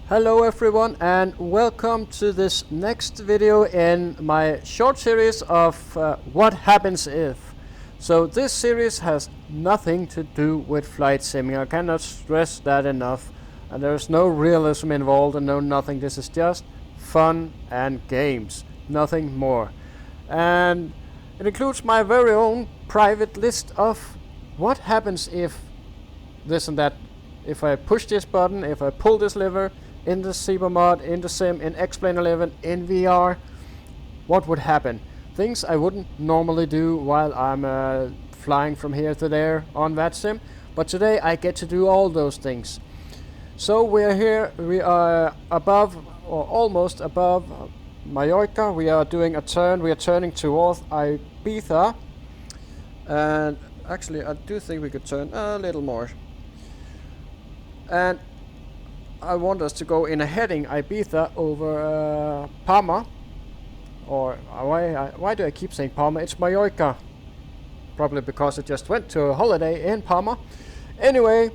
Hello everyone and welcome to this next video in my short series of what happens if. So this series has nothing to do with flight simming. I cannot stress that enough. And there's no realism involved and no nothing. This is just fun and games, nothing more. And it includes my very own private list of what happens if this and that. If I push this button, if I pull this lever, in the Zibo Mod, in the sim, in X-Plane 11, in VR, what would happen? Things I wouldn't normally do while I'm flying from here to there on that sim, but today I get to do all those things. So we're here, we are above, or almost above Mallorca. We are doing a turn, we are turning towards Ibiza, and actually I do think we could turn a little more. And I want us to go in a heading Ibiza over Palma, or why do I keep saying Palma? It's Mallorca, probably because I just went to a holiday in Palma. Anyway,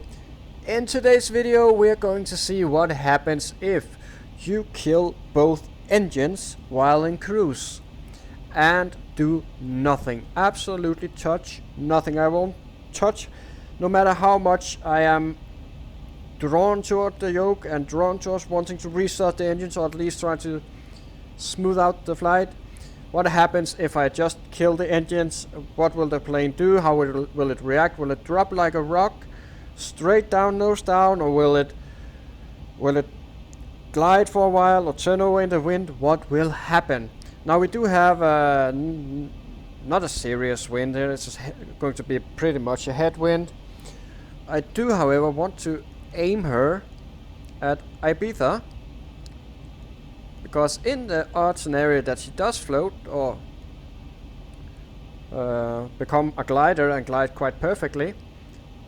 in today's video we're going to see what happens if you kill both engines while in cruise and do nothing, absolutely touch nothing. I won't touch, no matter how much I am drawn toward the yoke and drawn towards wanting to restart the engines, or at least try to smooth out the flight. What happens if I just kill the engines? What will the plane do? How will it react? Will it drop like a rock, straight down, nose down, or will it glide for a while or turn over in the wind? What will happen? Now we do have not a serious wind here. It's going to be pretty much a headwind. I do, however, want to aim her at Ibiza, because in the odd scenario that she does float or become a glider and glide quite perfectly,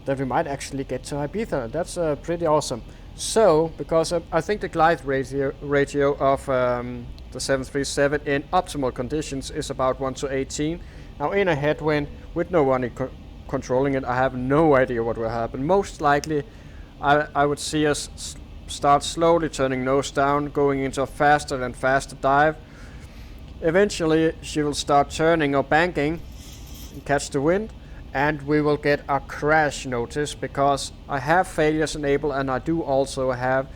that we might actually get to Ibiza. That's pretty awesome. So, because I think the glide ratio of the 737 in optimal conditions is about 1:18. Now in a headwind with no one controlling it, I have no idea what will happen. Most likely I would see us start slowly turning nose down, going into a faster and faster dive. Eventually she will start turning or banking and catch the wind, and we will get a crash notice, because I have failures enabled and I do also have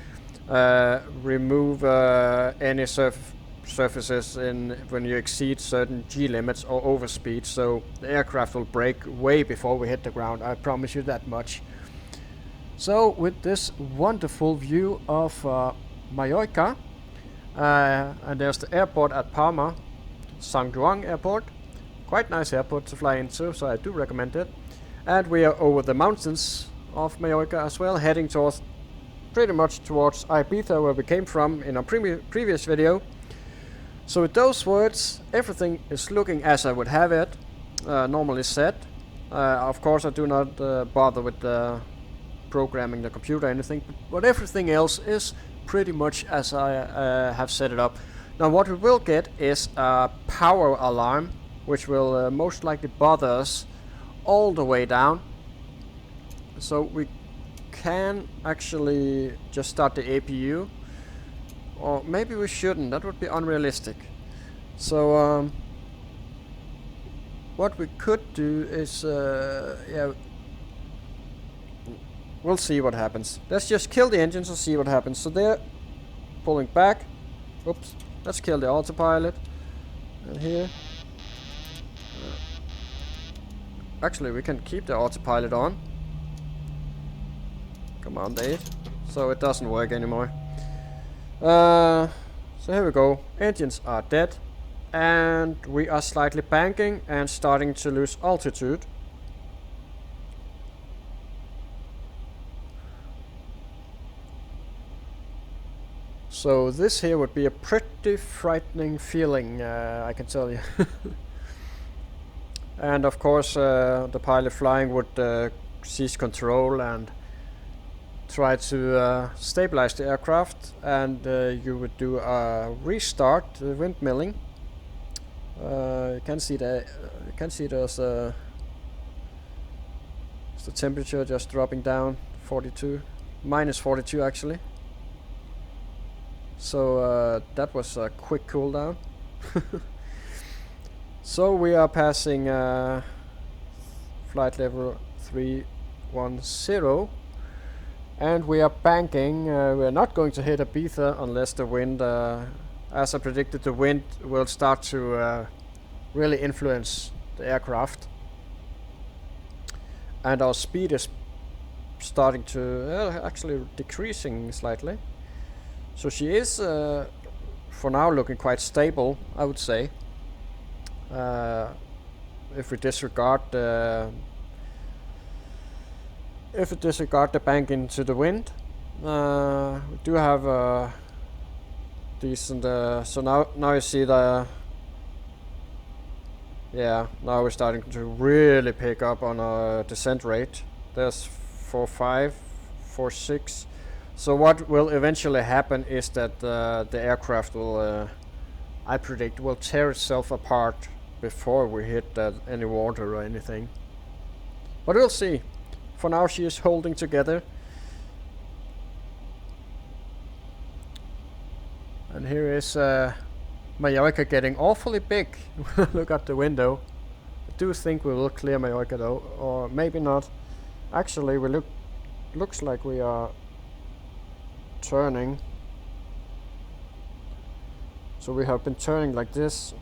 remove any surfaces when you exceed certain G limits or overspeed, so the aircraft will break way before we hit the ground. I promise you that much. So with this wonderful view of Mallorca, and there's the airport at Palma, San Juan Airport, quite nice airport to fly into, so I do recommend it. And we are over the mountains of Mallorca as well, heading towards, pretty much towards Ibiza, where we came from in our previous video. So with those words, everything is looking as I would have it normally set. Of course I do not bother with programming the computer or anything, but everything else is pretty much as I have set it up. Now what we will get is a power alarm, which will most likely bother us all the way down. So we can actually just start the APU, or maybe we shouldn't, that would be unrealistic. So what we could do is we'll see what happens. Let's just kill the engines and see what happens. So they're pulling back. Oops. Let's kill the autopilot. And here. Actually, we can keep the autopilot on. Come on, Dave. So it doesn't work anymore. So here we go. Engines are dead. And we are slightly banking and starting to lose altitude. So this here would be a pretty frightening feeling, I can tell you. And of course the pilot flying would seize control and try to stabilize the aircraft, and you would do a restart, windmilling. You can see there's the temperature just dropping down, 42, minus 42 actually. So that was a quick cooldown. So we are passing flight level 310, and we are banking. We're not going to hit Ibiza unless the wind, as I predicted, the wind will start to really influence the aircraft. And our speed is starting to actually decreasing slightly. So she is for now looking quite stable, I would say. If we disregard the bank into the wind, we do have a decent. So now you see the. Yeah, now we're starting to really pick up on our descent rate. There's 4.5, 4.6. So what will eventually happen is that the aircraft will, I predict, will tear itself apart before we hit any water or anything. But we'll see. For now she is holding together. And here is Mallorca getting awfully big. Look out the window. I do think we will clear Mallorca though, or maybe not. Actually, we looks like we are turning. So we have been turning like this,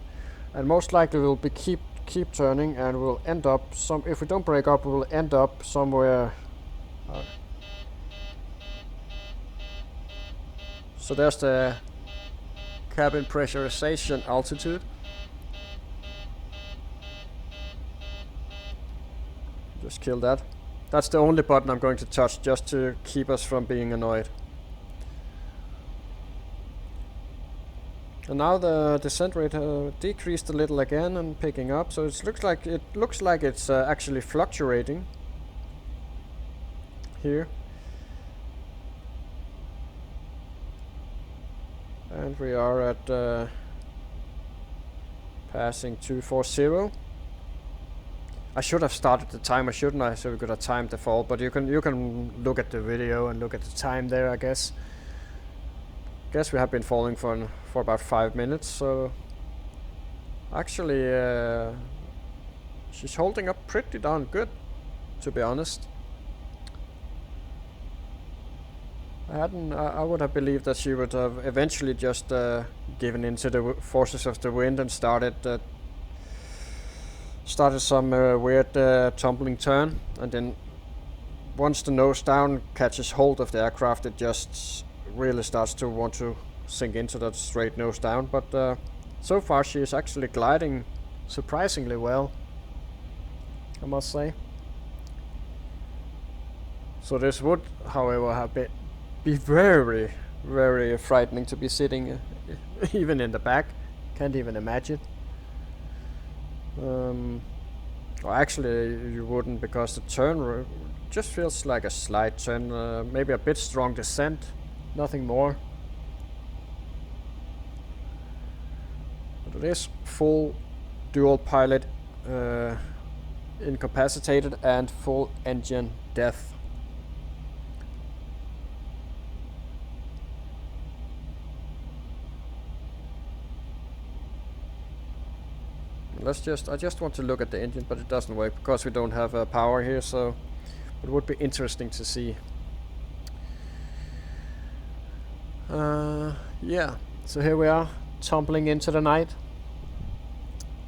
and most likely we'll be keep turning, and we'll end up if we don't break up, we will end up somewhere. So there's the cabin pressurization altitude. Just kill that. That's the only button I'm going to touch, just to keep us from being annoyed. And now the descent rate decreased a little again and picking up, so it looks like it's actually fluctuating here. And we are at passing 240. I should have started the timer, shouldn't I? So we could have timed the fall, but you can look at the video and look at the time there, I guess. Guess we have been falling for about 5 minutes, so actually she's holding up pretty darn good, to be honest. I would have believed that she would have eventually just given in to the forces of the wind and started some weird tumbling turn, and then once the nose down catches hold of the aircraft, it just really starts to want to sink into that straight nose down. But so far she is actually gliding surprisingly well, I must say. So this would, however, have be very, very frightening to be sitting even in the back. Can't even imagine. Well, actually you wouldn't, because the turn just feels like a slight turn, maybe a bit strong descent, nothing more. But it is full dual pilot incapacitated and full engine death. I just want to look at the engine, but it doesn't work because we don't have power here, so it would be interesting to see. Yeah, so here we are, tumbling into the night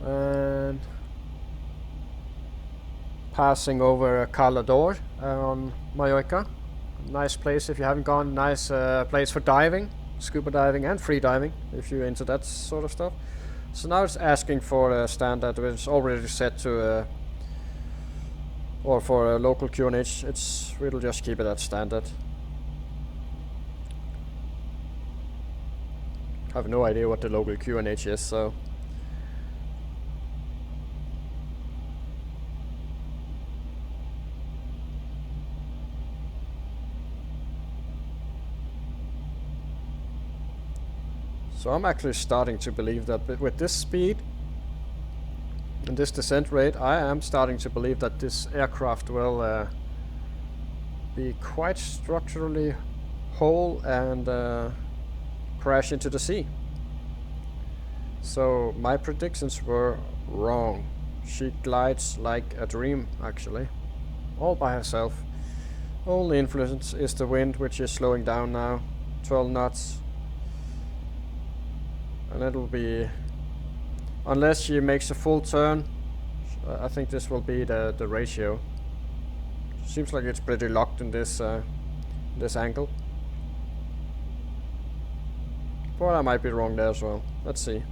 and passing over Cala d'Or on Mallorca. Nice place if you haven't gone. Nice place for diving, scuba diving and free diving if you're into that sort of stuff. So now it's asking for a standard, which is already set to or for a local QNH. We'll just keep it at standard. I have no idea what the local QNH is, so I'm actually starting to believe that with this speed and this descent rate, I am starting to believe that this aircraft will be quite structurally whole and crash into the sea. So my predictions were wrong. She glides like a dream, actually, all by herself. Only influence is the wind, which is slowing down now, 12 knots. And it'll be, unless she makes a full turn, I think this will be the ratio. Seems like it's pretty locked in this angle. But I might be wrong there as well. Let's see.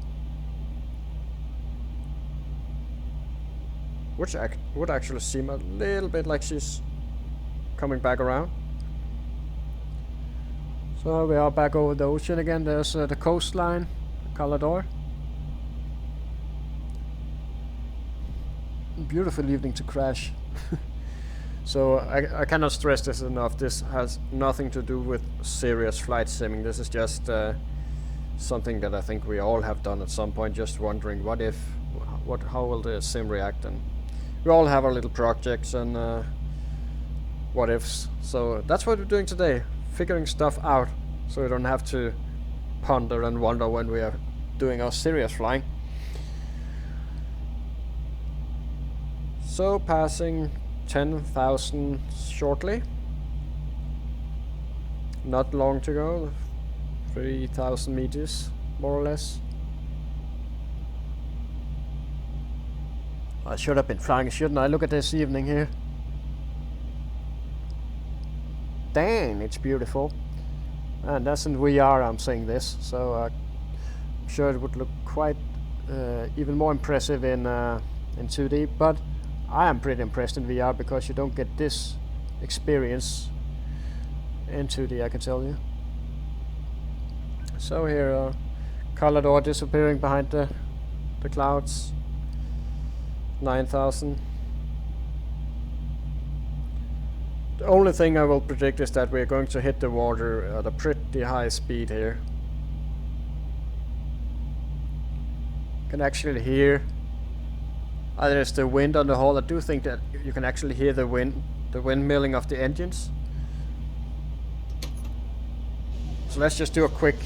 Which would actually seem a little bit like she's coming back around. So we are back over the ocean again. There's the coastline, Calador. Beautiful evening to crash. So I cannot stress this enough. This has nothing to do with serious flight simming. This is just something that I think we all have done at some point, just wondering what if, how will the sim react, and we all have our little projects and what ifs. So that's what we're doing today, figuring stuff out, so we don't have to ponder and wonder when we are doing our serious flying. So passing 10,000 shortly. Not long to go. 3,000 meters, more or less. I should have been flying, shouldn't I? Look at this evening here. Dang, it's beautiful. And that's in VR I'm saying this, so I'm sure it would look quite even more impressive in 2D, but I am pretty impressed in VR because you don't get this experience in 2D, I can tell you. So here, Calador disappearing behind the clouds. 9,000. The only thing I will predict is that we're going to hit the water at a pretty high speed here. Can actually hear. Either it's the wind on the hull. I do think that you can actually hear the windmilling of the engines. So let's just do a quick.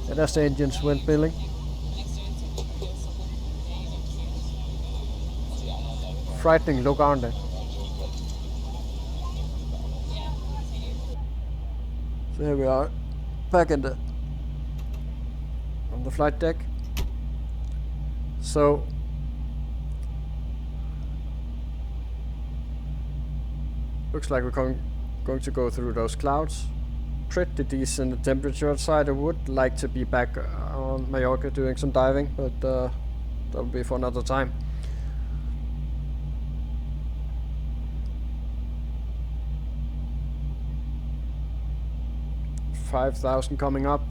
Yeah, that's the engines windmilling. Frightening look, aren't they? So here we are, back on the flight deck. So looks like we're going to go through those clouds. Pretty decent temperature outside. I would like to be back on Mallorca doing some diving, but that'll be for another time. 5,000 coming up,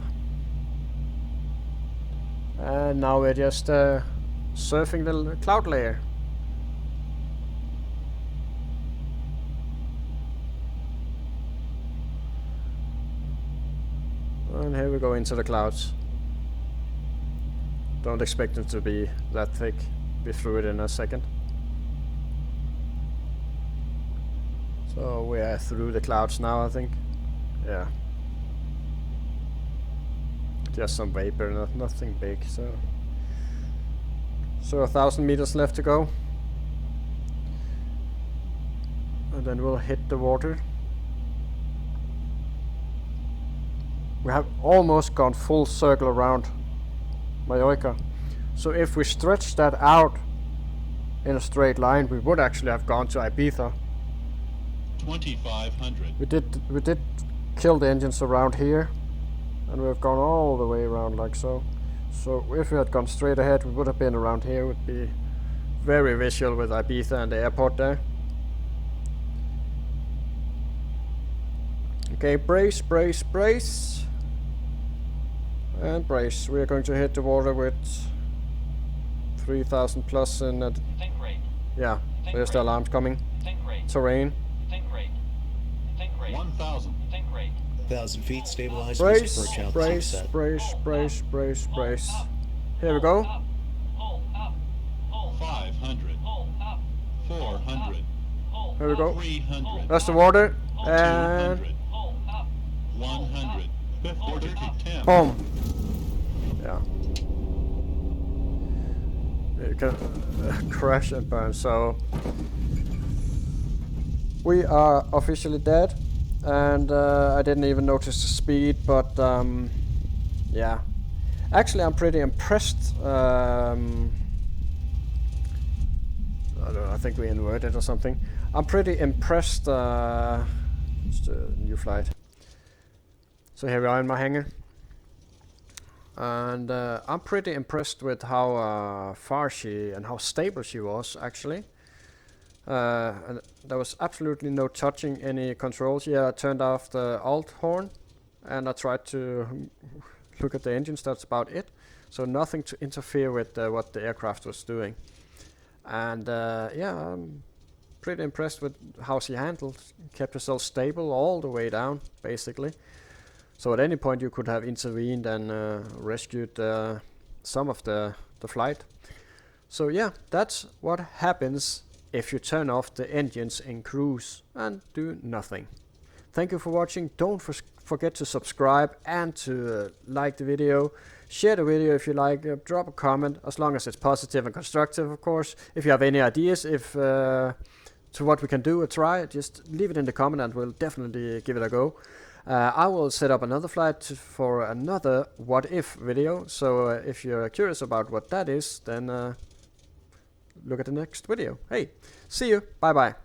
and now we're just surfing the cloud layer. And here we go into the clouds. Don't expect them to be that thick. Be through it in a second. So we are through the clouds now, I think. Yeah. Just some vapor, nothing big. So 1,000 meters left to go, and then we'll hit the water. We have almost gone full circle around Mallorca. So if we stretch that out in a straight line, we would actually have gone to Ibiza. 2,500. We did kill the engines around here. And we've gone all the way around like so. So if we had gone straight ahead, we would have been around here. It would be very visual with Ibiza and the airport there. Okay, brace, brace, brace. And brace. We are going to hit the water with 3,000 plus in it. Yeah, there's the alarms coming. Terrain. 1,000. 1,000 feet, stabilize. Brace, brace, brace, brace, brace, brace. Here we go. 500. 400. Here we go. 300. That's the water. And 200. 100. 50 to 10. Boom. Yeah. It can crash and burn. So we are officially dead, and I didn't even notice the speed, but yeah. Actually, I'm pretty impressed. I don't know, I think we inverted or something. I'm pretty impressed. It's the new flight. So here we are in my hangar. And I'm pretty impressed with how far she and how stable she was, actually. And there was absolutely no touching any controls. Yeah, I turned off the alt horn and I tried to look at the engines. That's about it. So nothing to interfere with what the aircraft was doing. And yeah, I'm pretty impressed with how she handled, kept herself stable all the way down, basically. So at any point you could have intervened and rescued some of the flight. So yeah, that's what happens if you turn off the engines in cruise and do nothing. Thank you for watching. Don't forget to subscribe and to like the video. Share the video if you like. Drop a comment, as long as it's positive and constructive, of course. If you have any ideas to what we can do or try, just leave it in the comment and we'll definitely give it a go. I will set up another flight for another what if video, so if you're curious about what that is, then look at the next video. Hey, see you, bye bye.